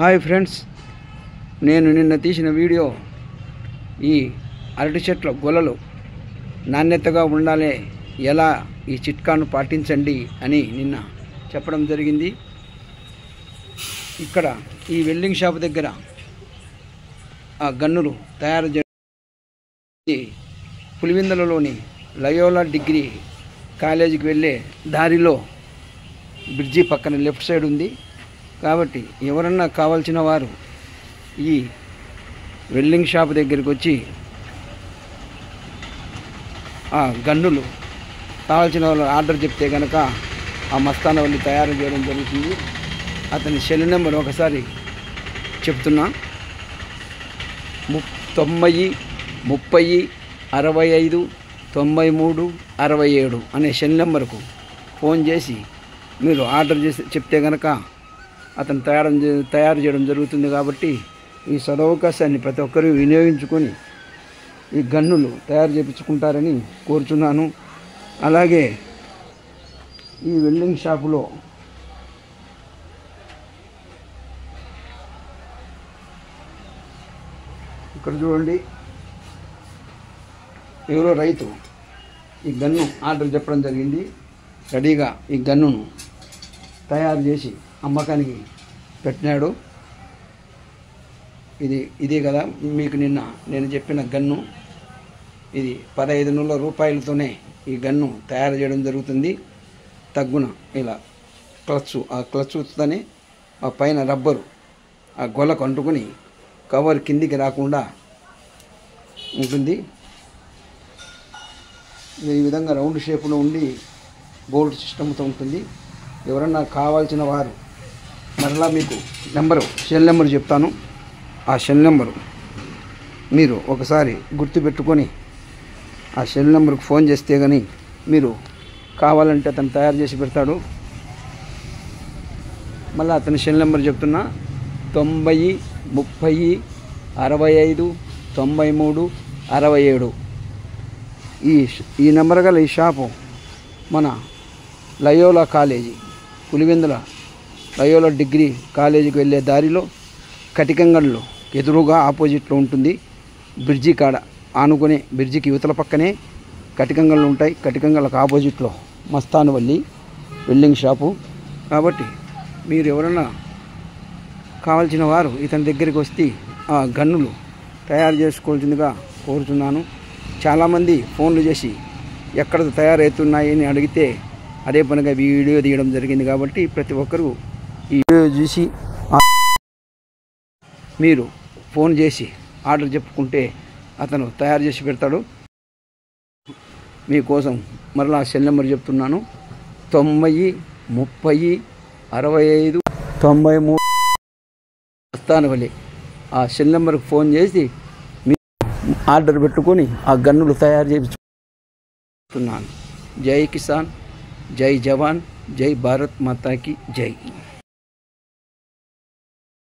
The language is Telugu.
హాయ్ ఫ్రెండ్స్, నేను నిన్న తీసిన వీడియో ఈ అరటి చెట్ల గొలలు నాణ్యతగా ఉండాలి, ఎలా ఈ చిట్కాను పాటించండి అని నిన్న చెప్పడం జరిగింది. ఇక్కడ ఈ వెల్డింగ్ షాప్ దగ్గర ఆ గన్నులు తయారు చేసి పులివెందులలోని లయోలా డిగ్రీ కాలేజీకి వెళ్ళే దారిలో బ్రిడ్జి పక్కన లెఫ్ట్ సైడ్ ఉంది. కాబట్టి ఎవరన్నా కావాల్సిన వారు ఈ వెల్డింగ్ షాప్ దగ్గరికి వచ్చి ఆ గన్నులు కావాల్సిన వాళ్ళు ఆర్డర్ చెప్తే కనుక ఆ మస్తాన వాళ్ళు తయారు చేయడం జరుగుతుంది. అతని సెల్ నెంబర్ ఒకసారి చెప్తున్నా, 90 30 65 93 67 అనే సెల్ నెంబర్కు ఫోన్ చేసి మీరు ఆర్డర్ చేసి చెప్తే కనుక అతను తయారు చేయడం జరుగుతుంది. కాబట్టి ఈ సదవకాశాన్ని ప్రతి ఒక్కరూ వినియోగించుకొని ఈ గన్నులు తయారు చేయించుకుంటారని కోరుచున్నాను. అలాగే ఈ వెల్డింగ్ షాపులో ఇక్కడ చూడండి, ఎవరో రైతు ఈ గన్ను ఆర్డర్ చెప్పడం జరిగింది. రెడీగా ఈ గన్నును తయారు చేసి అమ్మకానికి పెట్టినాడు. ఇదే కదా మీకు నిన్న నేను చెప్పిన గన్ను. ఇది 1500 రూపాయలతోనే ఈ గన్ను తయారు చేయడం జరుగుతుంది. తగ్గున ఇలా ఆ క్లచ్తోనే ఆ పైన రబ్బరు ఆ గొలకు అంటుకుని కవర్ కిందికి రాకుండా ఉంటుంది. ఈ విధంగా రౌండ్ షేప్లో ఉండి బోల్ట్ సిస్టమ్తో ఉంటుంది. ఎవరన్నా కావాల్సిన వారు మరలా మీకు సెల్ నెంబరు చెప్తాను. ఆ సెల్ నెంబరు మీరు ఒకసారి గుర్తుపెట్టుకొని ఆ సెల్ నెంబర్కి ఫోన్ చేస్తే కానీ మీరు కావాలంటే అతను తయారు చేసి పెడతాడు. మళ్ళీ అతని సెల్ నెంబర్ చెప్తున్నా, 90 30 65 93 67. ఈ నెంబర్ గల ఈ షాపు మన Loyola college, Pulivendula Loyola degree కాలేజీకి వెళ్ళే దారిలో కటికంగల్లో ఎదురుగా ఆపోజిట్లో ఉంటుంది. బ్రిడ్జి కాడ ఆనుకునే బ్రిడ్జికి యువతల పక్కనే కటికంగళ్ళు ఉంటాయి. కటికంగళ్ళకు ఆపోజిట్లో మస్తానవల్లి వెల్డింగ్ షాపు. కాబట్టి మీరు ఎవరన్నా కావాల్సిన వారు ఇతని దగ్గరికి వస్తే ఆ గన్నులు తయారు చేసుకోవాల్సిందిగా కోరుతున్నాను. చాలామంది ఫోన్లు చేసి ఎక్కడ తయారవుతున్నాయి అని అడిగితే అదే పనిగా వీడియో తీయడం జరిగింది. కాబట్టి ప్రతి ఒక్కరూ ఈ వీడియో చూసి మీరు ఫోన్ చేసి ఆర్డర్ చెప్పుకుంటే అతను తయారు చేసి పెడతాడు. మీకోసం మరలా సెల్ నెంబర్ చెప్తున్నాను, 90 30 65 93 వస్తానవల్లి. ఆ సెల్ నెంబర్కి ఫోన్ చేసి మీరు ఆర్డర్ పెట్టుకొని ఆ గన్నులు తయారు చేస్తున్నాను. జై కిసాన్, జై జవాన్, జై భారత్ మాతా కీ జై.